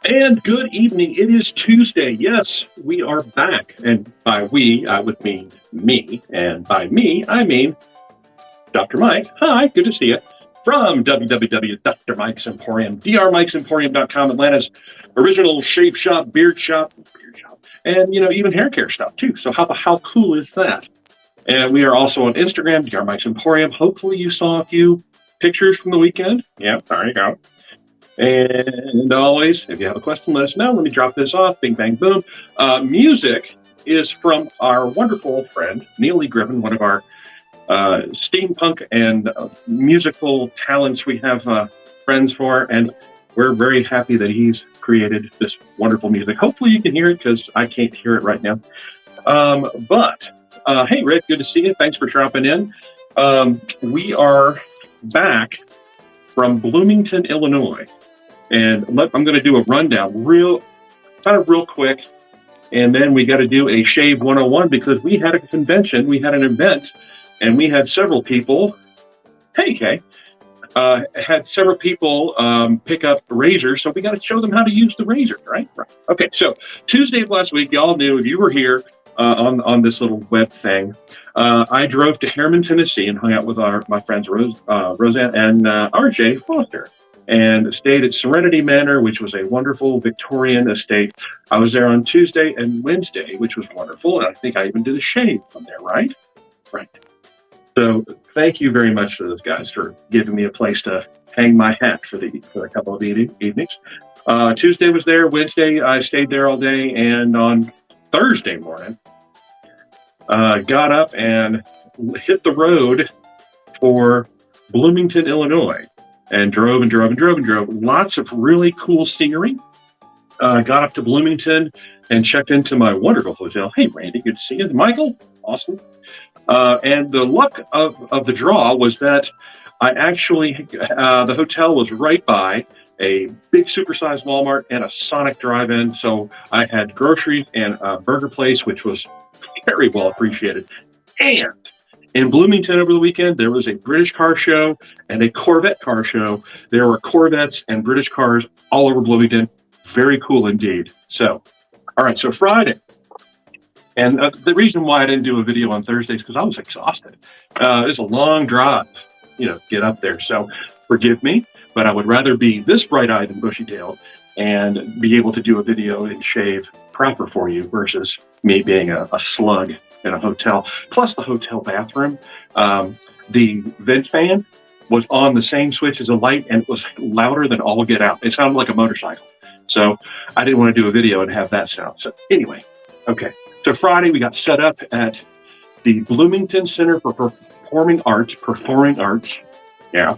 And good evening. It is Tuesday. Yes, we are back. And by we, I would mean me. And by me, I mean Dr. Mike. Hi, good to see you. From www.drmikesemporium, drmikesemporium.com, Atlanta's original shave shop, beard shop, and even hair care stuff too. So how cool is that? And we are also on Instagram, Dr. Mike's Emporium. Hopefully you saw a few pictures from the weekend. Yeah, there you go. And always, if you have a question, let us know. Let me drop this off. Bing, bang, boom. Music is from our wonderful friend, Neil Lee Griffin, one of our steampunk and musical talents we have friends for. And we're very happy that he's created this wonderful music. Hopefully you can hear it because I can't hear it right now. Hey, Rick, good to see you. Thanks for dropping in. We are back from Bloomington, Illinois. And I'm going to do a rundown real quick. And then we got to do a Shave 101 because we had a convention, we had an event, and we had several people. Hey, Kay. Had several people pick up razors, so we got to show them how to use the razor, right? Okay, so Tuesday of last week, y'all knew if you were here on this little web thing, I drove to Harriman, Tennessee, and hung out with my friends Roseanne and RJ Foster, and stayed at Serenity Manor, which was a wonderful Victorian estate. I was there on Tuesday and Wednesday, which was wonderful, and I think I even did a shave from there, right? Right. So thank you very much to those guys for giving me a place to hang my hat for a couple of evenings. Tuesday was there. Wednesday I stayed there all day, and on Thursday morning, got up and hit the road for Bloomington, Illinois, and drove. Lots of really cool scenery. Got up to Bloomington and checked into my wonderful hotel. Hey, Randy, good to see you. Michael, awesome. And the luck of the draw was that I actually, the hotel was right by a big supersized Walmart and a Sonic drive-in. So I had groceries and a burger place, which was very well appreciated. And in Bloomington over the weekend, there was a British car show and a Corvette car show. There were Corvettes and British cars all over Bloomington. Very cool indeed. So, all right, so Friday. And the reason why I didn't do a video on Thursday is because I was exhausted. It's a long drive, get up there. So forgive me, but I would rather be this bright-eyed and bushy-tailed and be able to do a video and shave proper for you versus me being a slug in a hotel. Plus the hotel bathroom, the vent fan was on the same switch as a light, and it was louder than all get out. It sounded like a motorcycle. So I didn't want to do a video and have that sound. So anyway, okay. So Friday we got set up at the Bloomington Center for Performing Arts. Yeah.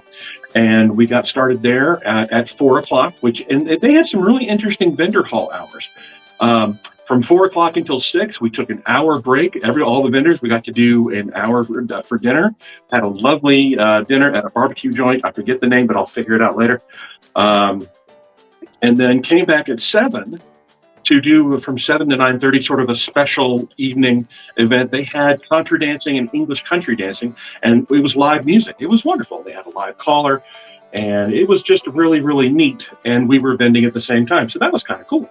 And we got started there at 4:00, and they had some really interesting vendor hall hours. From 4:00 until 6, we took an hour break. All the vendors, we got to do an hour for dinner. Had a lovely dinner at a barbecue joint. I forget the name, but I'll figure it out later. And then came back at 7 to do from 7 to 9:30, sort of a special evening event. They had contra dancing and English country dancing, and it was live music. It was wonderful. They had a live caller, and it was just really, really neat. And we were vending at the same time, so that was kind of cool.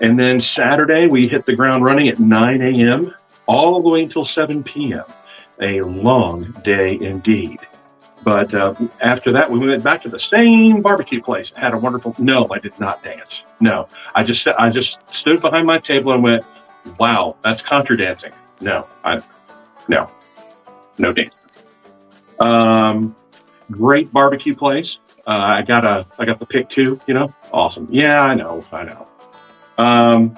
And then Saturday, we hit the ground running at 9 a.m. all the way until 7 p.m. A long day indeed. But after that, we went back to the same barbecue place. Had a wonderful. No, I did not dance. No, I just stood behind my table and went, "Wow, that's contra dancing." No dance. Great barbecue place. I got the pick too. Awesome. Yeah, I know. And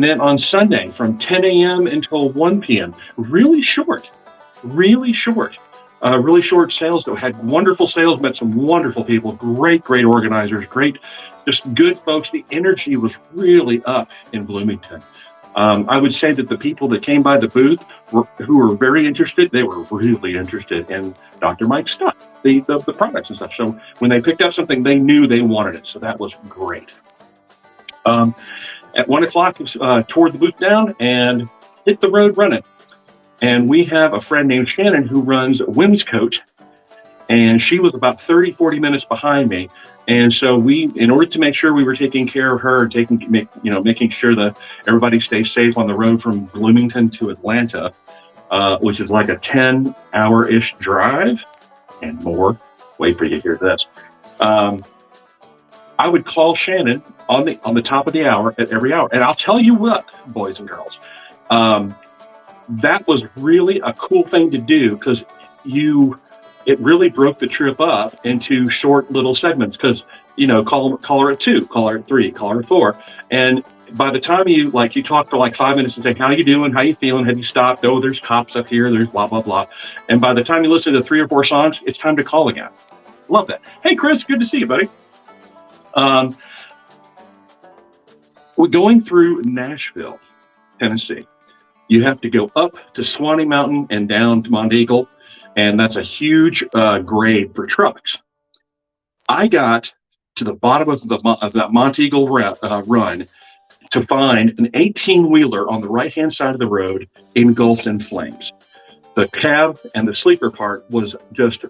then on Sunday from 10 a.m. until 1 p.m. Really short sales though. Had wonderful sales, met some wonderful people, great organizers, just good folks. The energy was really up in Bloomington. I would say that the people that came by the booth who were very interested, they were really interested in Dr. Mike's stuff, the products and stuff. So when they picked up something, they knew they wanted it. So that was great. At 1:00, tore the booth down and hit the road running. And we have a friend named Shannon who runs Whimscoat, and she was about 30, 40 minutes behind me. And so in order to make sure we were taking care of her, making sure that everybody stays safe on the road from Bloomington to Atlanta, which is like a 10-hour-ish drive and more. Wait for you to hear this. I would call Shannon on the top of the hour at every hour. And I'll tell you what, boys and girls, that was really a cool thing to do, because it really broke the trip up into short little segments, because, call her at 2, call her at 3, call her at 4. And by the time you talk for like 5 minutes and say, how you doing? How you feeling? Have you stopped? Oh, there's cops up here. There's blah, blah, blah. And by the time you listen to 3 or 4 songs, it's time to call again. Love that. Hey, Chris, good to see you, buddy. We're going through Nashville, Tennessee. You have to go up to Swanee Mountain and down to Monteagle, and that's a huge grade for trucks. I got to the bottom of that Monteagle run to find an 18-wheeler on the right-hand side of the road engulfed in flames. The cab and the sleeper part was just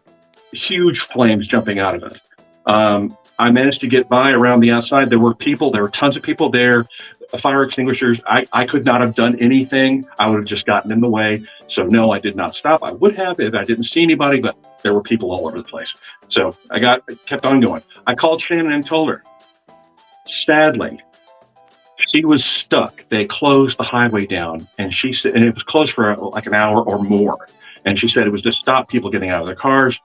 huge flames jumping out of it. I managed to get by around the outside. There were tons of people there, fire extinguishers. I could not have done anything. I would have just gotten in the way. So no, I did not stop. I would have if I didn't see anybody, but there were people all over the place. So I kept on going. I called Shannon and told her, sadly, she was stuck. They closed the highway down, and she said, and it was closed for like an hour or more. And she said it was to stop people getting out of their cars.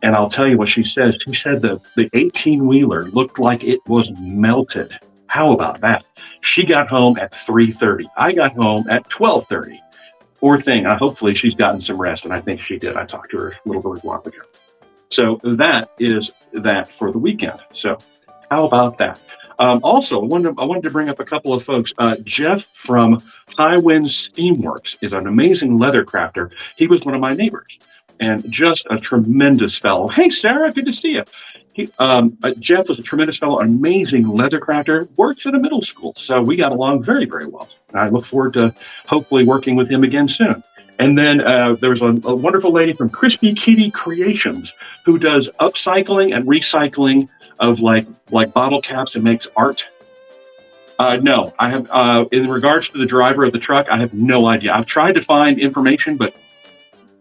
And I'll tell you what she said. She said the 18-wheeler looked like it was melted. How about that? She got home at 3:30. I got home at 12:30. Poor thing. Hopefully she's gotten some rest, and I think she did. I talked to her a little bit while ago. So that is that for the weekend. So how about that? Also, I wanted to bring up a couple of folks. Jeff from High Wind Steamworks is an amazing leather crafter. He was one of my neighbors, and just a tremendous fellow. Hey, Sarah, good to see you. Jeff was a tremendous fellow, amazing leather crafter, works at a middle school. So we got along very, very well. I look forward to hopefully working with him again soon. And then there's a wonderful lady from Crispy Kitty Creations who does upcycling and recycling of like bottle caps and makes art. No, I have, in regards to the driver of the truck, I have no idea. I've tried to find information, but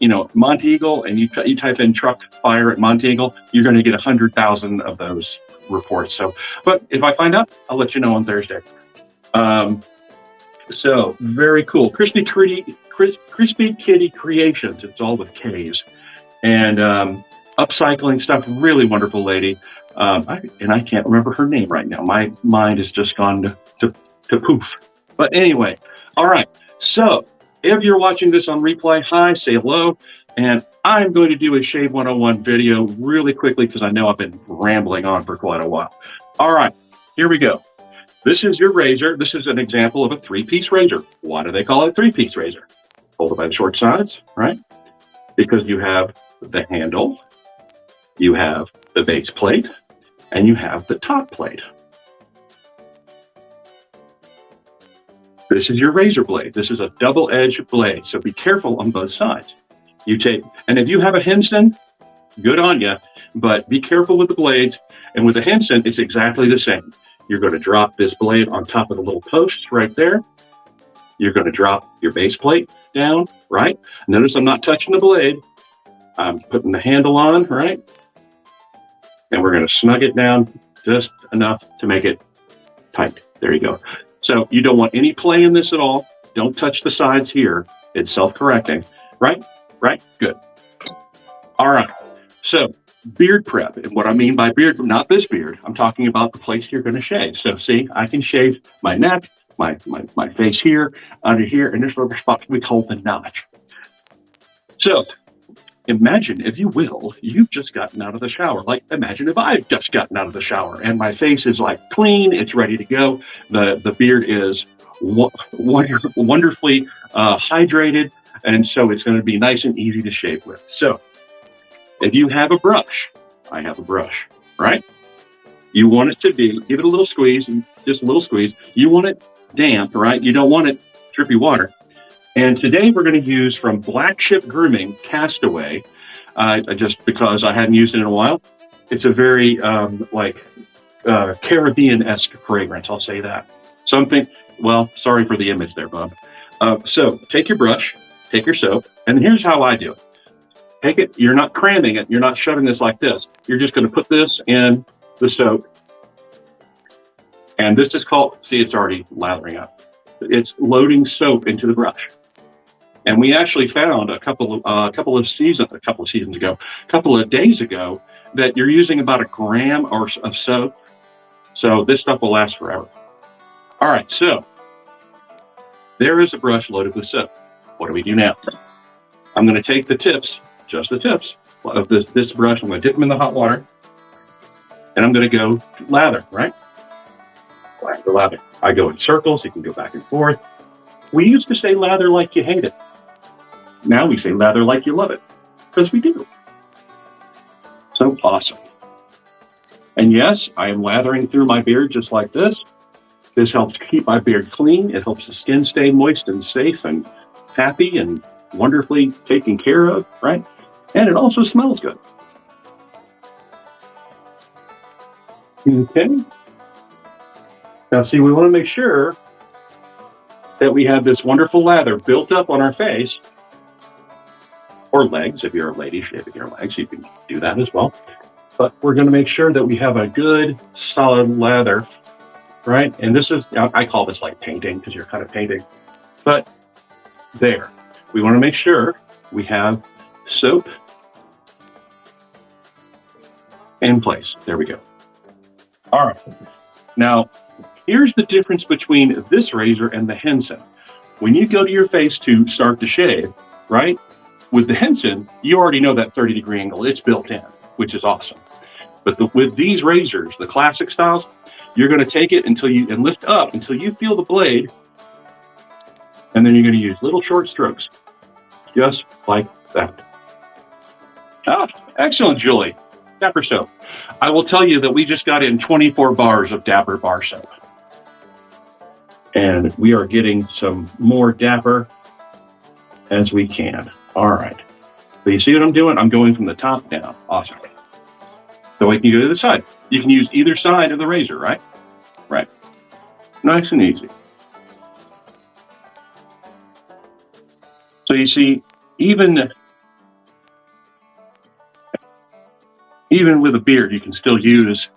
Monteagle, and you type in truck fire at Monteagle, you're going to get 100,000 of those reports. So, but if I find out, I'll let you know on Thursday. So very cool. Crispy Kitty Creations. It's all with K's, and upcycling stuff. Really wonderful lady. I can't remember her name right now. My mind has just gone to poof. But anyway, all right. So if you're watching this on replay, hi, say hello. And I'm going to do a Shave 101 video really quickly because I know I've been rambling on for quite a while. All right, here we go. This is your razor. This is an example of a 3-piece razor. Why do they call it a 3-piece razor? Hold it by the short sides, right? Because you have the handle, you have the base plate, and you have the top plate. This is your razor blade. This is a double-edged blade, so be careful on both sides. And if you have a Henson, good on you, but be careful with the blades. And with a Henson, it's exactly the same. You're going to drop this blade on top of the little post right there. You're going to drop your base plate down, right? Notice I'm not touching the blade. I'm putting the handle on, right? And we're going to snug it down just enough to make it tight. There you go. So you don't want any play in this at all. Don't touch the sides here. It's self-correcting, right? Right? Good. All right. So beard prep. And what I mean by beard, not this beard. I'm talking about the place you're going to shave. So see, I can shave my neck, my face here, under here, and this little spot we call the notch. So imagine, if you will, you've just gotten out of the shower. Like, imagine if I've just gotten out of the shower and my face is like clean, it's ready to go. The beard is wonderfully hydrated, and so it's going to be nice and easy to shave with. So if you have a brush, I have a brush, right? You want it to be, give it a little squeeze, just a little squeeze. You want it damp, right? You don't want it drippy water. And today we're going to use from Black Ship Grooming Castaway, just because I hadn't used it in a while. It's a very Caribbean-esque fragrance. I'll say that. Something. Well, sorry for the image there, Bob. So take your brush, take your soap, and here's how I do it. Take it. You're not cramming it. You're not shoving this like this. You're just going to put this in the soap. And this is called, see, it's already lathering up. It's loading soap into the brush. And we actually found a couple of days ago, that you're using about 1 gram of soap. So this stuff will last forever. All right, so there is a brush loaded with soap. What do we do now? I'm going to take the tips, just the tips of this brush. I'm going to dip them in the hot water, and I'm going to go lather, right? Lather. I go in circles. You can go back and forth. We used to say lather like you hate it. Now we say lather like you love it, because we do. So awesome. And yes, I am lathering through my beard just like this. This helps keep my beard clean. It helps the skin stay moist and safe and happy and wonderfully taken care of, right? And it also smells good. Okay. Now see, we want to make sure that we have this wonderful lather built up on our face, or legs. If you're a lady shaving your legs, you can do that as well. But we're going to make sure that we have a good solid lather, right? And this is, I call this like painting, because you're kind of painting. But there, we want to make sure we have soap in place. There we go. All right. Now, here's the difference between this razor and the Henson. When you go to your face to start to shave, right? With the Henson, you already know that 30-degree angle. It's built in, which is awesome. But with these razors, the classic styles, you're going to take it and lift up until you feel the blade, and then you're going to use little short strokes, just like that. Ah, excellent, Julie. Dapper soap. I will tell you that we just got in 24 bars of Dapper bar soap, and we are getting some more Dapper as we can. All right. So you see what I'm doing? I'm going from the top down. Awesome. So I can go to the side. You can use either side of the razor, right? Right. Nice and easy. So you see, even with a beard, you can still use.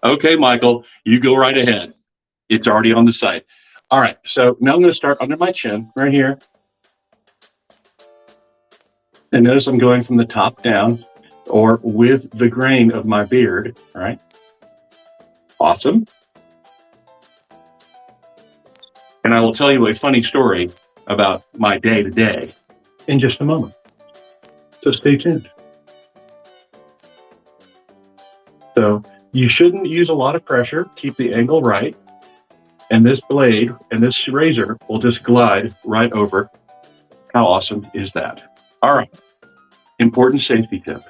Okay, Michael, you go right ahead. It's already on the side. All right. So now I'm going to start under my chin right here. And notice I'm going from the top down, or with the grain of my beard, all right? Awesome. And I will tell you a funny story about my day-to-day in just a moment. So stay tuned. So you shouldn't use a lot of pressure. Keep the angle right. And this blade and this razor will just glide right over. How awesome is that? All right, important safety tip.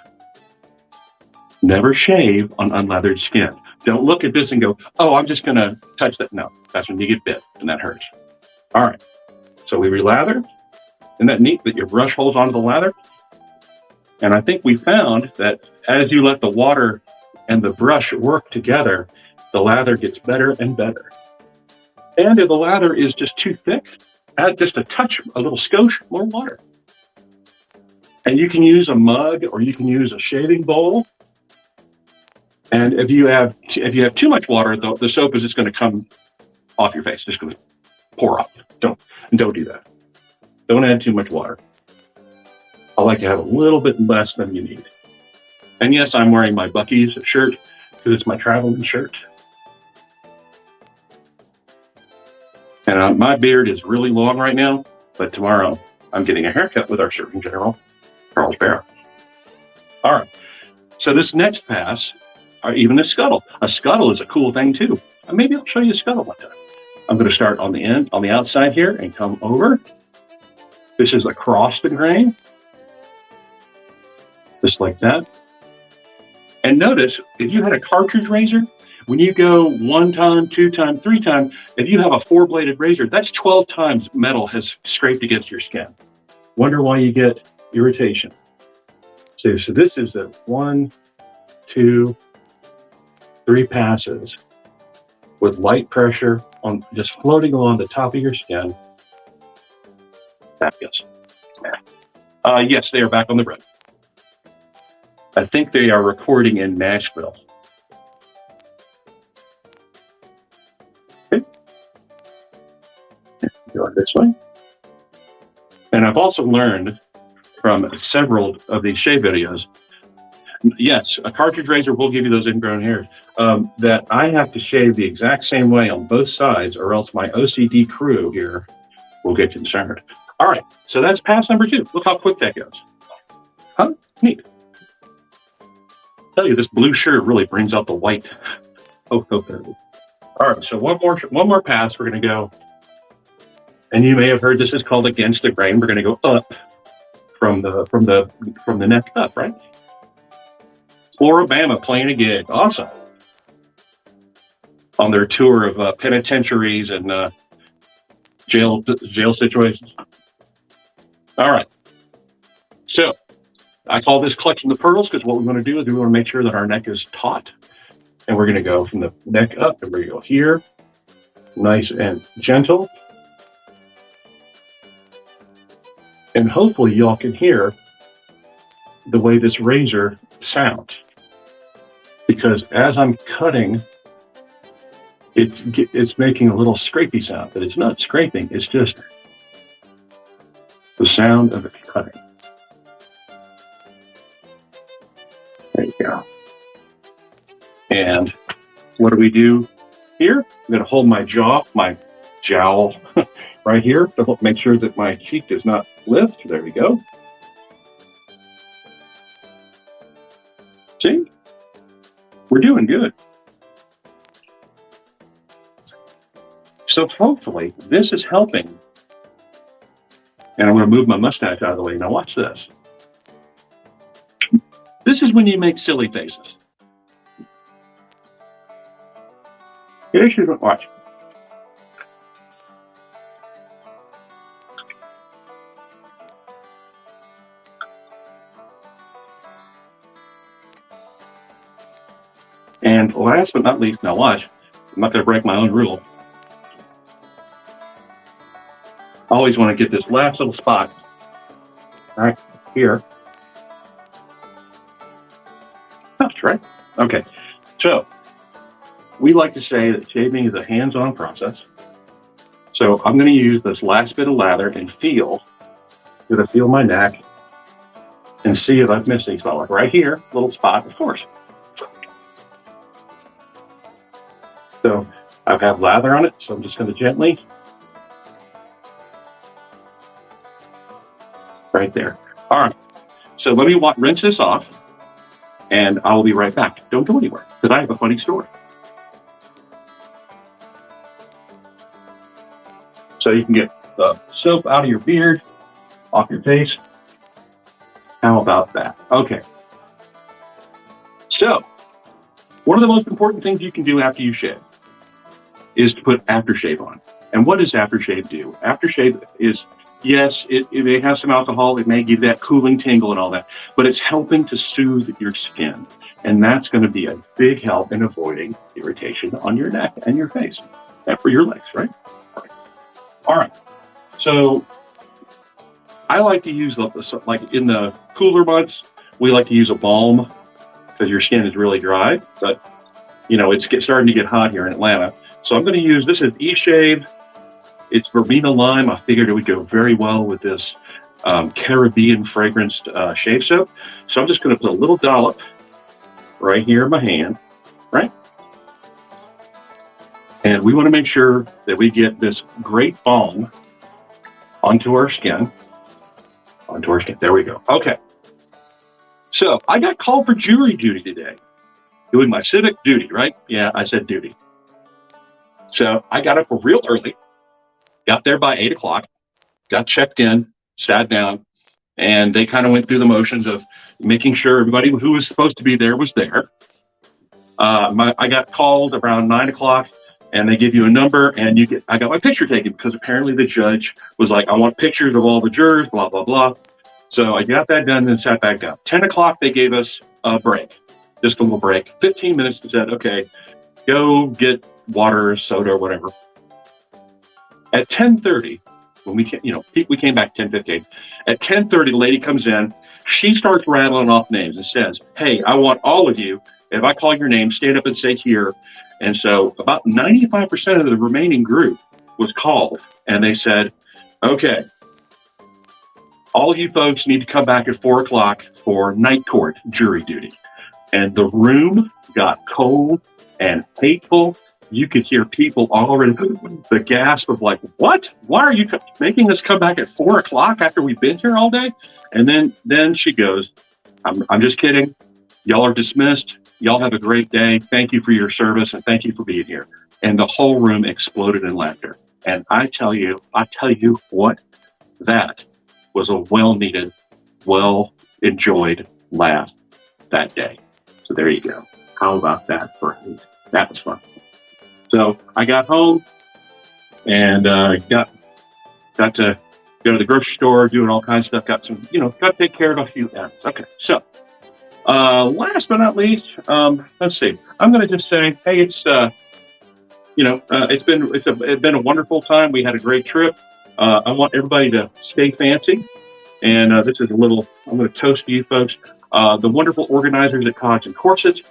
Never shave on unlathered skin. Don't look at this and go, oh, I'm just gonna touch that. No, that's when you get bit and that hurts. All right, so we relather. Isn't that neat that your brush holds onto the lather? And I think we found that as you let the water and the brush work together, the lather gets better and better. And if the lather is just too thick, add just a touch, a little skosh more water. And you can use a mug, or you can use a shaving bowl. And if you have too much water, the soap is just going to come off your face, just going to pour out. Don't do that. Don't add too much water. I like to have a little bit less than you need. And yes, I'm wearing my Buc-ee's shirt because it's my traveling shirt. And my beard is really long right now, but tomorrow I'm getting a haircut with our Surgeon General, Charles Barrow. All right. So this next pass, or even a scuttle. A scuttle is a cool thing too. And maybe I'll show you a scuttle one time. I'm going to start on the end, on the outside here, and come over. This is across the grain, just like that. And notice, if you had a cartridge razor, when you go 1 time, 2 time, 3 time, if you have a 4-bladed razor, that's 12 times metal has scraped against your skin. Wonder why you get irritation. So this is the 1, 2, 3 passes with light pressure on just floating along the top of your skin. Yes. Yes, they are back on the road. I think they are recording in Nashville. Okay. Go this way. And I've also learned from several of these shave videos, yes, a cartridge razor will give you those ingrown hairs, that I have to shave the exact same way on both sides, or else my OCD crew here will get concerned. All right, so that's pass number 2. Look how quick that goes. Huh? Neat. I tell you, this blue shirt really brings out the white. Oh. All right, so one more pass. We're going to go, and you may have heard this is called against the grain. We're going to go up from the neck up, right? Floribama playing a gig. Awesome. On their tour of penitentiaries and jail situations. All right. So I call this clutching the pearls because what we want to do is we want to make sure that our neck is taut. And we're going to go from the neck up, and we're going to go here. Nice and gentle. And hopefully y'all can hear the way this razor sounds. Because as I'm cutting, it's making a little scrapey sound, but it's not scraping, it's just the sound of it cutting. There you go. And what do we do here? I'm going to hold my jowl right here to make sure that my cheek does not lift. There we go. See? We're doing good. So hopefully this is helping. And I'm going to move my mustache out of the way. Now watch this. This is when you make silly faces. Watch. And last but not least, now watch, I'm not going to break my own rule. I always want to get this last little spot right here. That's right. Okay. So we like to say that shaving is a hands-on process. So I'm going to use this last bit of lather and feel my neck and see if I've missed any spot. Like right here, little spot, of course. So I have lather on it, so I'm just going to gently, right there. All right, so let me rinse this off, and I will be right back. Don't go anywhere, because I have a funny story. So you can get the soap out of your beard, off your face. How about that? Okay. So one of the most important things you can do after you shave is to put aftershave on. And what does aftershave do? Aftershave is, yes, it may have some alcohol, it may give that cooling tingle and all that, but it's helping to soothe your skin. And that's going to be a big help in avoiding irritation on your neck and your face, and for your legs, right? All right. So I like to use, like in the cooler months, we like to use a balm because your skin is really dry, but you know, it's starting to get hot here in Atlanta. So I'm going to use, this is eShave. It's verbena lime. I figured it would go very well with this Caribbean fragranced shave soap. So I'm just going to put a little dollop right here in my hand, right? And we want to make sure that we get this great balm onto our skin. There we go. Okay. So I got called for jury duty today, doing my civic duty, right? Yeah, I said duty. So I got up real early, got there by 8 o'clock, got checked in, sat down, and they kind of went through the motions of making sure everybody who was supposed to be there was there. I got called around 9 o'clock, and they give you a number, and I got my picture taken because apparently the judge was like, I want pictures of all the jurors, blah, blah, blah. So I got that done and sat back down. 10 o'clock, they gave us a break, just a little break. 15 minutes, they said, okay, go get water, soda, or whatever. At 10:30, when we came back 10:15. At 10:30, the lady comes in. She starts rattling off names and says, hey, I want all of you, if I call your name, stand up and say here. And so about 95% of the remaining group was called. And they said, okay, all of you folks need to come back at 4 o'clock for night court jury duty. And the room got cold and hateful. You could hear people already, the gasp of like, what? Why are you making us come back at 4 o'clock after we've been here all day? And then she goes, I'm just kidding. Y'all are dismissed. Y'all have a great day. Thank you for your service and thank you for being here. And the whole room exploded in laughter. And I tell you what, that was a well-needed, well-enjoyed laugh that day. So there you go. How about that for me? That was fun. So I got home and got to go to the grocery store, doing all kinds of stuff. Got to take care of a few ends. Okay, so last but not least, let's see. I'm going to just say, hey, it's been a wonderful time. We had a great trip. I want everybody to stay fancy, and this is a little. I'm going to toast to you folks, the wonderful organizers at Cogs and Corsets.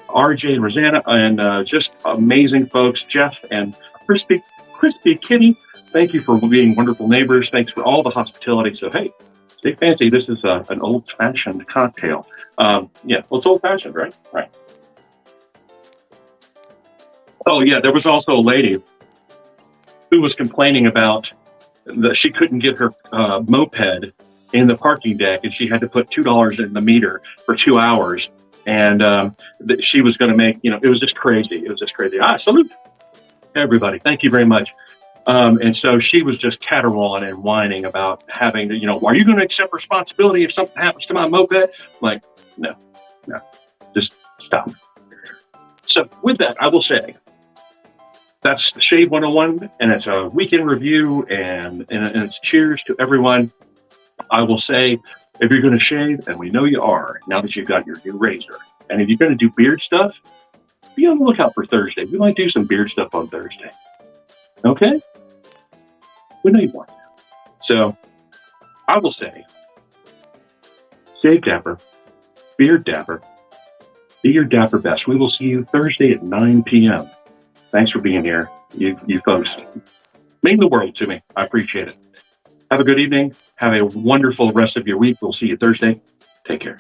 RJ and Rosanna, and just amazing folks, Jeff and Crispy Kitty. Thank you for being wonderful neighbors. Thanks for all the hospitality. So, hey, stay fancy. This is an old-fashioned cocktail. Well, it's old-fashioned, right? Right. Oh, yeah, there was also a lady who was complaining about that she couldn't get her moped in the parking deck, and she had to put $2 in the meter for 2 hours. And she was going to make, it was just crazy. It was just crazy. Salute everybody. Thank you very much. And so she was just caterwauling and whining about having to, are you going to accept responsibility if something happens to my moped? I'm like, no, just stop. So with that, I will say that's the Shave 101, and it's a weekend review, and it's cheers to everyone. I will say, if you're going to shave, and we know you are, now that you've got your new razor, and if you're going to do beard stuff, be on the lookout for Thursday. We might do some beard stuff on Thursday. Okay? We know you want that. So, I will say, shave dapper, beard dapper, be your dapper best. We will see you Thursday at 9 p.m. Thanks for being here. You folks mean the world to me. I appreciate it. Have a good evening. Have a wonderful rest of your week. We'll see you Thursday. Take care.